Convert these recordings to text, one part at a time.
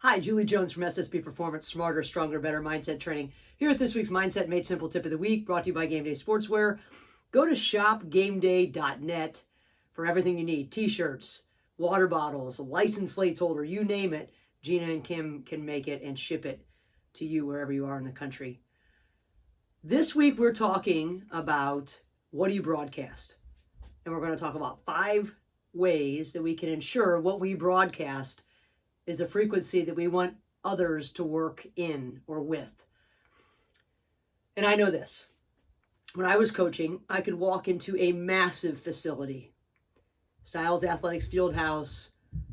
Hi, Julie Jones from SSB Performance, Smarter, Stronger, Better Mindset Training. Here at this week's Mindset Made Simple Tip of the Week, brought to you by Game Day Sportswear. Go to shopgameday.net for everything you need. T-shirts, water bottles, a license plates holder, you name it. Gina and Kim can make it and ship it to you wherever you are in the country. This week we're talking about what do you broadcast? And we're going to talk about 5 ways that we can ensure what we broadcast is a frequency that we want others to work in or with. And I know this. When I was coaching, I could walk into a massive facility, Styles Athletics Fieldhouse,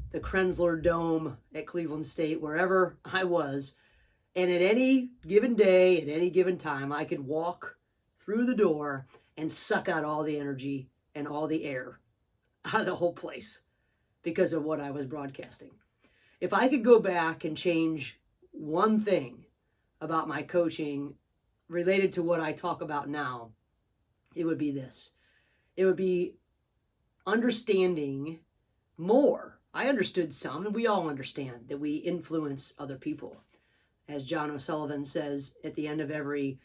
the Krensler Dome at Cleveland State, wherever I was, and at any given day, at any given time, I could walk through the door and suck out all the energy and all the air out of the whole place because of what I was broadcasting. If I could go back and change one thing about my coaching related to what I talk about now, it would be this. It would be understanding more. I understood some, and we all understand that we influence other people. As John O'Sullivan says at the end of every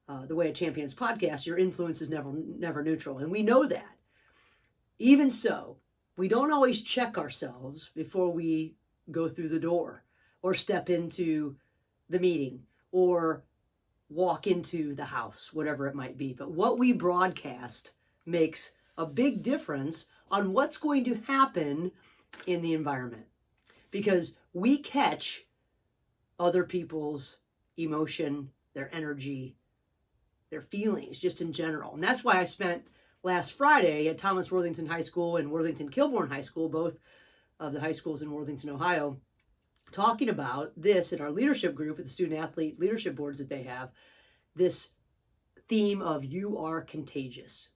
The Way of Champions podcast, your influence is never neutral. And we know that. Even so, we don't always check ourselves before we go through the door or step into the meeting or walk into the house, whatever it might be. But what we broadcast makes a big difference on what's going to happen in the environment, because we catch other people's emotion, their energy, their feelings just in general. And that's why I spent last Friday at Thomas Worthington High School and Worthington Kilbourne High School, both of the high schools in Worthington, Ohio, talking about this in our leadership group with the student athlete leadership boards that they have, this theme of you are contagious,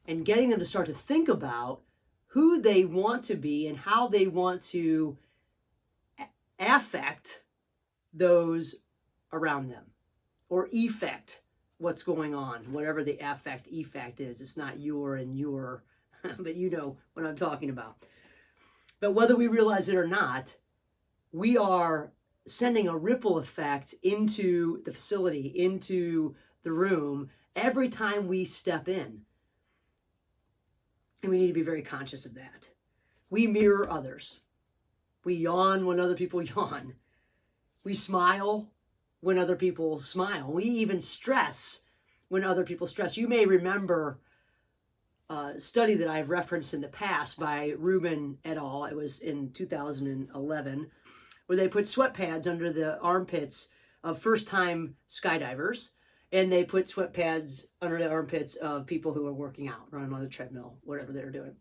and getting them to start to think about who they want to be and how they want to affect those around them or effect what's going on, whatever the affect effect is. It's not your and your, but you know what I'm talking about. But whether we realize it or not, we are sending a ripple effect into the facility, into the room, every time we step in. And we need to be very conscious of that. We mirror others. We yawn when other people yawn. We smile when other people smile. We even stress when other people stress. You may remember a study that I've referenced in the past by Rubin et al. It was in 2011, where they put sweat pads under the armpits of first-time skydivers, and they put sweat pads under the armpits of people who are working out, running on the treadmill, whatever they're doing.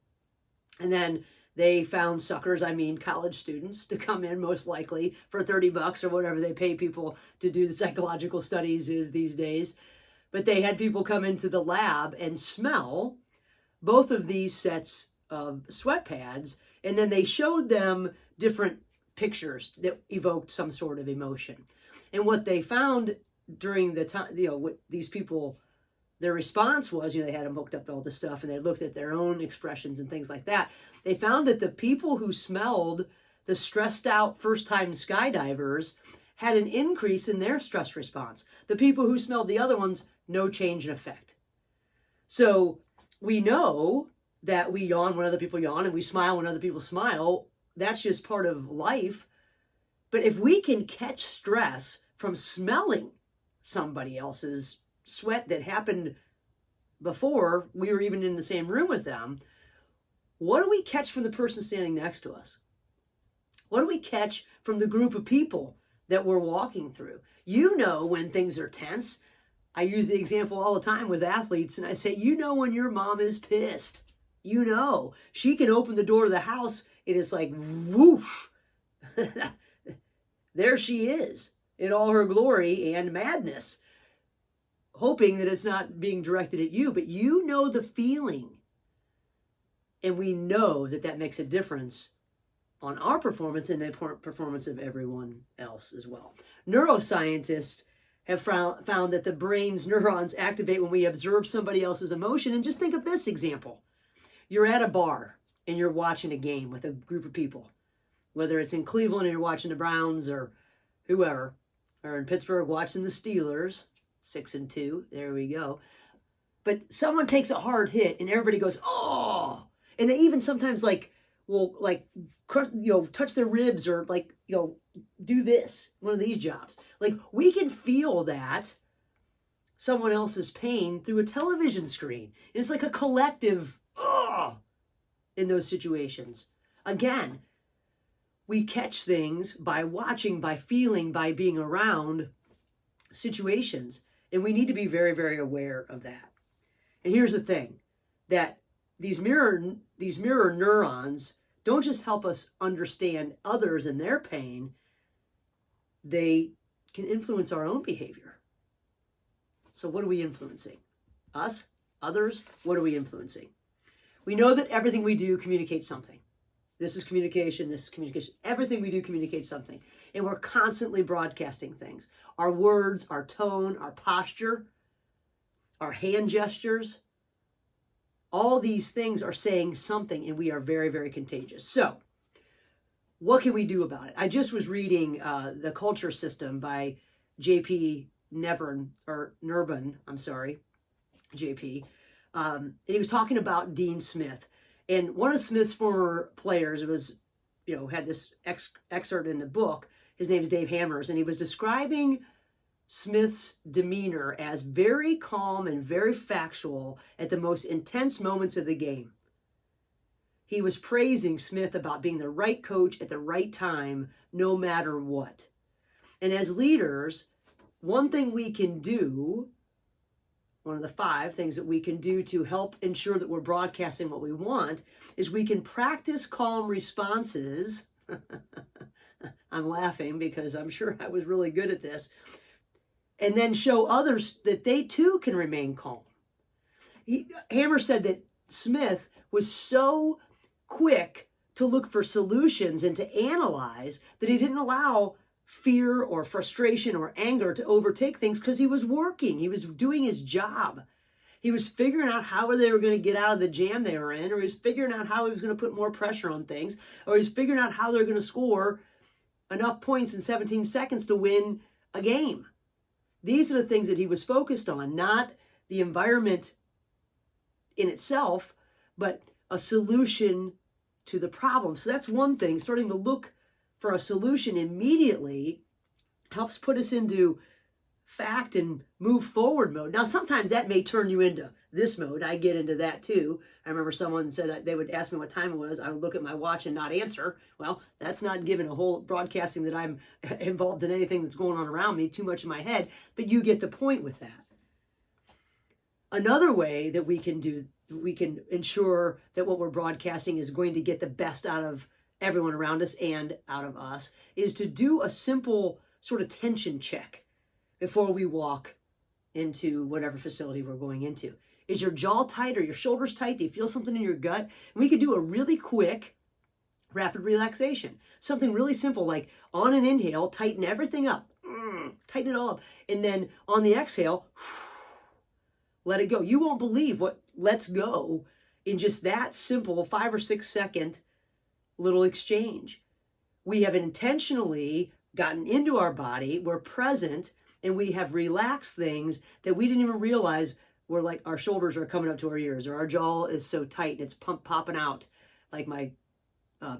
And then they found suckers, college students, to come in most likely for $30 or whatever they pay people to do the psychological studies is these days. But they had people come into the lab and smell both of these sets of sweat pads, and then they showed them different pictures that evoked some sort of emotion. And what they found during the time, with these people, their response was, they had them hooked up to all this stuff, and they looked at their own expressions and things like that. They found that the people who smelled the stressed out first-time skydivers had an increase in their stress response. The people who smelled the other ones, no change in effect. So we know that we yawn when other people yawn and we smile when other people smile. That's just part of life. But if we can catch stress from smelling somebody else's sweat that happened before we were even in the same room with them, what do we catch from the person standing next to us? What do we catch from the group of people that we're walking through? You know when things are tense. I use the example all the time with athletes, and I say, when your mom is pissed. She can open the door of the house, it is like, whoosh. There she is in all her glory and madness, hoping that it's not being directed at you, but you know the feeling. And we know that that makes a difference on our performance and the performance of everyone else as well. Neuroscientists have found that the brain's neurons activate when we observe somebody else's emotion. And just think of this example. You're at a bar and you're watching a game with a group of people. whether it's in Cleveland and you're watching the Browns or whoever, or in Pittsburgh watching the Steelers, 6-2, there we go. But someone takes a hard hit and everybody goes, oh, and they even sometimes will touch their ribs or do this, one of these jobs. Like, we can feel that someone else's pain through a television screen. And it's like a collective, in those situations. Again, we catch things by watching, by feeling, by being around situations. And we need to be very, very aware of that. And here's the thing, that these mirror neurons don't just help us understand others and their pain, they can influence our own behavior. So what are we influencing? Us? Others? What are we influencing? We know that everything we do communicates something. This is communication, this is communication. Everything we do communicates something. And we're constantly broadcasting things. Our words, our tone, our posture, our hand gestures, all these things are saying something, and we are very, very contagious. So what can we do about it? I just was reading The Culture System by J.P. Nerbun, JP. And he was talking about Dean Smith. And one of Smith's former players was, had this excerpt in the book. His name is Dave Hammers, and he was describing Smith's demeanor as very calm and very factual at the most intense moments of the game. He was praising Smith about being the right coach at the right time, no matter what. And as leaders, one thing we can do, one of the 5 things that we can do to help ensure that we're broadcasting what we want, is we can practice calm responses. I'm laughing because I'm sure I was really good at this. And then show others that they too can remain calm. Hammer said that Smith was so quick to look for solutions and to analyze that he didn't allow fear or frustration or anger to overtake things, because he was working. He was doing his job. He was figuring out how they were going to get out of the jam they were in, or he was figuring out how he was going to put more pressure on things, or he was figuring out how they're going to score enough points in 17 seconds to win a game. These are the things that he was focused on, not the environment in itself, but a solution to the problem. So that's one thing. Starting to look for a solution immediately helps put us into fact and move forward mode. Now, sometimes that may turn you into this mode. I get into that too. I remember someone said they would ask me what time it was. I would look at my watch and not answer. Well, that's not giving a whole broadcasting that I'm involved in anything that's going on around me, too much in my head, but you get the point with that. Another way that we can ensure that what we're broadcasting is going to get the best out of everyone around us and out of us, is to do a simple sort of tension check before we walk into whatever facility we're going into. Is your jaw tight? Or your shoulders tight? Do you feel something in your gut? And we could do a really quick, rapid relaxation. Something really simple, like on an inhale, tighten everything up. Tighten it all up. And then on the exhale, let it go. You won't believe what lets go in just that simple 5 or 6 second little exchange. We have intentionally gotten into our body, we're present, and we have relaxed things that we didn't even realize were, like our shoulders are coming up to our ears, or our jaw is so tight and it's popping out. Like my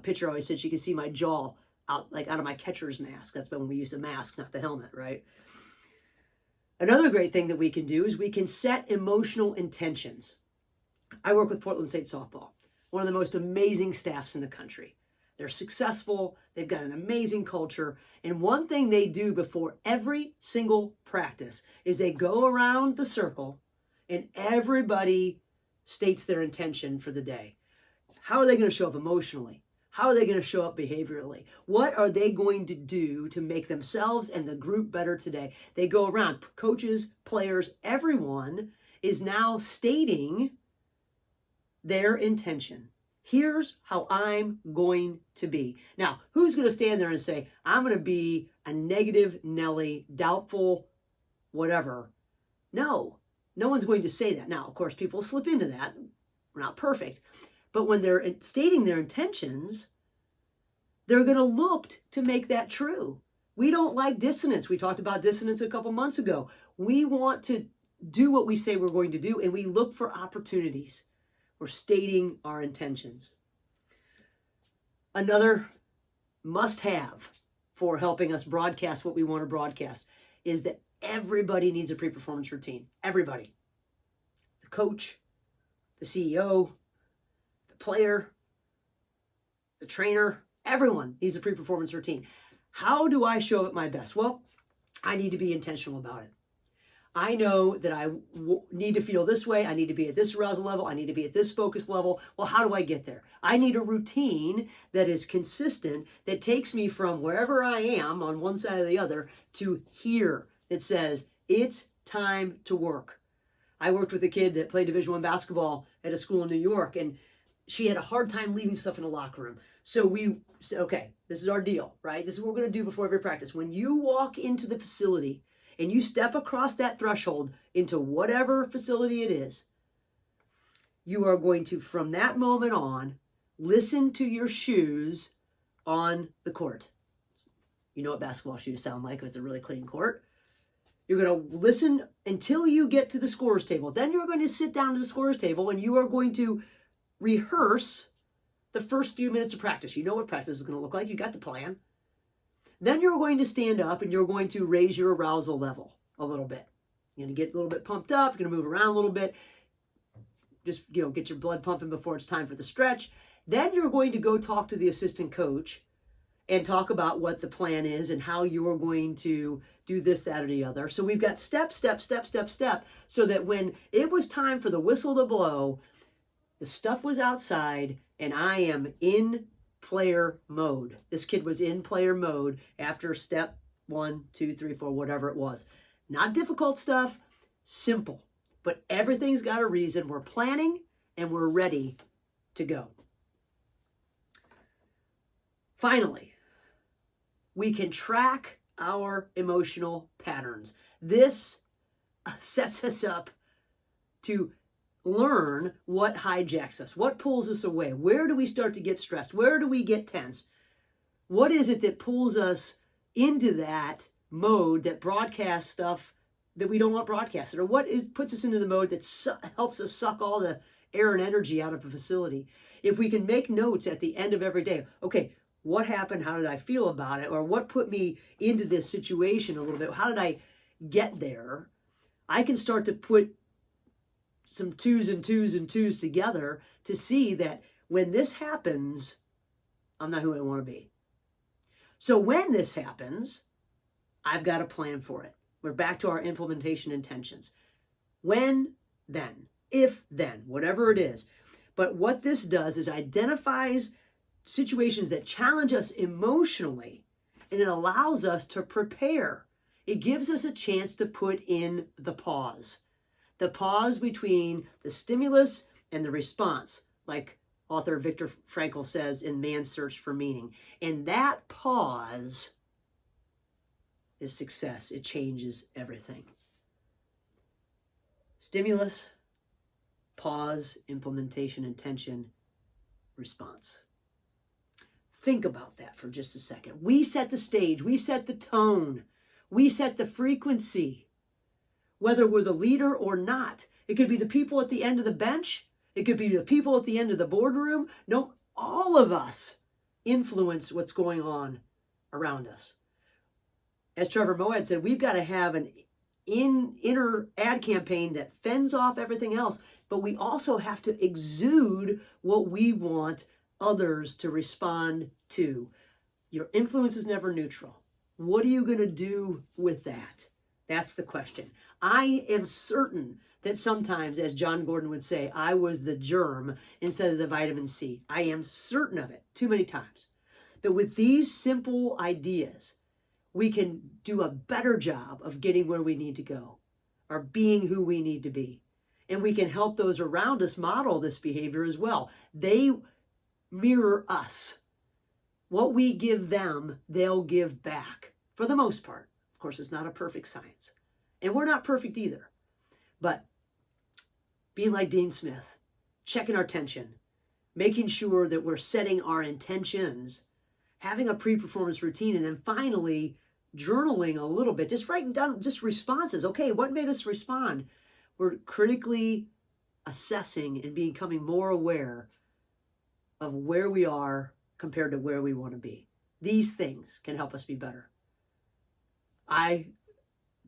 pitcher always said, she could see my jaw out of my catcher's mask. That's when we use a mask, not the helmet, right? Another great thing that we can do is we can set emotional intentions. I work with Portland State Softball, one of the most amazing staffs in the country. They're successful, they've got an amazing culture, and one thing they do before every single practice is they go around the circle and everybody states their intention for the day. How are they going to show up emotionally? How are they going to show up behaviorally? What are they going to do to make themselves and the group better today? They go around, coaches, players, everyone is now stating their intention. Here's how I'm going to be. Now, who's going to stand there and say, I'm going to be a negative Nelly, doubtful, whatever? No one's going to say that. Now, of course, people slip into that. We're not perfect. But when they're stating their intentions, they're going to look to make that true. We don't like dissonance. We talked about dissonance a couple months ago. We want to do what we say we're going to do, and we look for opportunities. We're stating our intentions. Another must-have for helping us broadcast what we want to broadcast is that everybody needs a pre-performance routine. Everybody. The coach, the CEO, the player, the trainer, everyone needs a pre-performance routine. How do I show up at my best? Well, I need to be intentional about it. I know that I need to feel this way. I need to be at this arousal level. I need to be at this focus level. Well, how do I get there? I need a routine that is consistent, that takes me from wherever I am on one side or the other to here. That says, it's time to work. I worked with a kid that played Division I basketball at a school in New York, and she had a hard time leaving stuff in the locker room. So we said, okay, this is our deal, right? This is what we're going to do before every practice. When you walk into the facility and you step across that threshold into whatever facility it is, you are going to, from that moment on, listen to your shoes on the court. You know what basketball shoes sound like if it's a really clean court. You're going to listen until you get to the scorer's table. Then you're going to sit down at the scorer's table and you are going to rehearse the first few minutes of practice. You know what practice is going to look like. You got the plan. Then you're going to stand up and you're going to raise your arousal level a little bit. You're going to get a little bit pumped up. You're going to move around a little bit. Just, get your blood pumping before it's time for the stretch. Then you're going to go talk to the assistant coach and talk about what the plan is and how you're going to do this, that, or the other. So we've got step, so that when it was time for the whistle to blow, the stuff was outside and I am in player mode. This kid was in player mode after step 1, 2, 3, 4, whatever it was. Not difficult stuff, simple. But everything's got a reason. We're planning and we're ready to go. Finally, we can track our emotional patterns. This sets us up to learn what hijacks us, what pulls us away. Where do we start to get stressed? Where do we get tense? What is it that pulls us into that mode that broadcasts stuff that we don't want broadcasted? Or puts us into the mode that helps us suck all the air and energy out of a facility? If we can make notes at the end of every day, okay, what happened? How did I feel about it? Or what put me into this situation a little bit? How did I get there? I can start to put some twos and twos together to see that when this happens, I'm not who I want to be. So when this happens, I've got a plan for it. We're back to our implementation intentions. When, then, if, then, whatever it is. But what this does is identifies situations that challenge us emotionally, and it allows us to prepare. It gives us a chance to put in the pause between the stimulus and the response, like author Viktor Frankl says in Man's Search for Meaning. And that pause is success. It changes everything. Stimulus, pause, implementation, intention, response. Think about that for just a second. We set the stage, we set the tone, we set the frequency, whether we're the leader or not. It could be the people at the end of the bench. It could be the people at the end of the boardroom. No, all of us influence what's going on around us. As Trevor Moawad said, we've got to have an inner ad campaign that fends off everything else, but we also have to exude what we want others to respond to. Your influence is never neutral. What are you going to do with that? That's the question. I am certain that sometimes, as John Gordon would say, I was the germ instead of the vitamin C. I am certain of it too many times. But with these simple ideas, we can do a better job of getting where we need to go, or being who we need to be. And we can help those around us model this behavior as well. They mirror us. What we give them, they'll give back, for the most part. Of course, it's not a perfect science. And we're not perfect either. But being like Dean Smith, checking our tension, making sure that we're setting our intentions, having a pre-performance routine, and then finally journaling a little bit, just writing down just responses. Okay, what made us respond? We're critically assessing and becoming more aware of where we are compared to where we want to be. These things can help us be better. I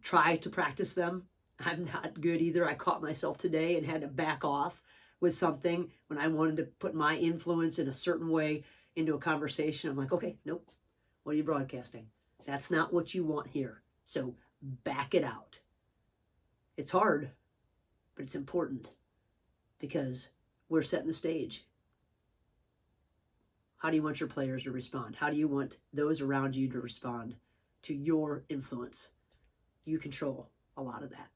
try to practice them. I'm not good either. I caught myself today and had to back off with something when I wanted to put my influence in a certain way into a conversation. I'm like, okay, nope. What are you broadcasting? That's not what you want here. So back it out. It's hard, but it's important because we're setting the stage. How do you want your players to respond? How do you want those around you to respond to your influence? You control a lot of that.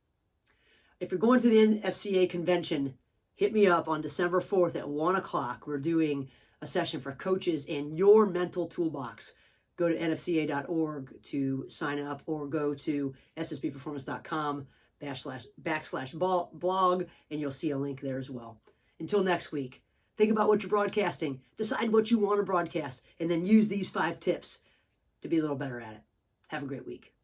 If you're going to the NFCA convention, hit me up on December 4th at 1 o'clock. We're doing a session for coaches and your mental toolbox. Go to nfca.org to sign up, or go to ssbperformance.com/blog, and you'll see a link there as well. Until next week, think about what you're broadcasting, decide what you want to broadcast, and then use these 5 tips to be a little better at it. Have a great week.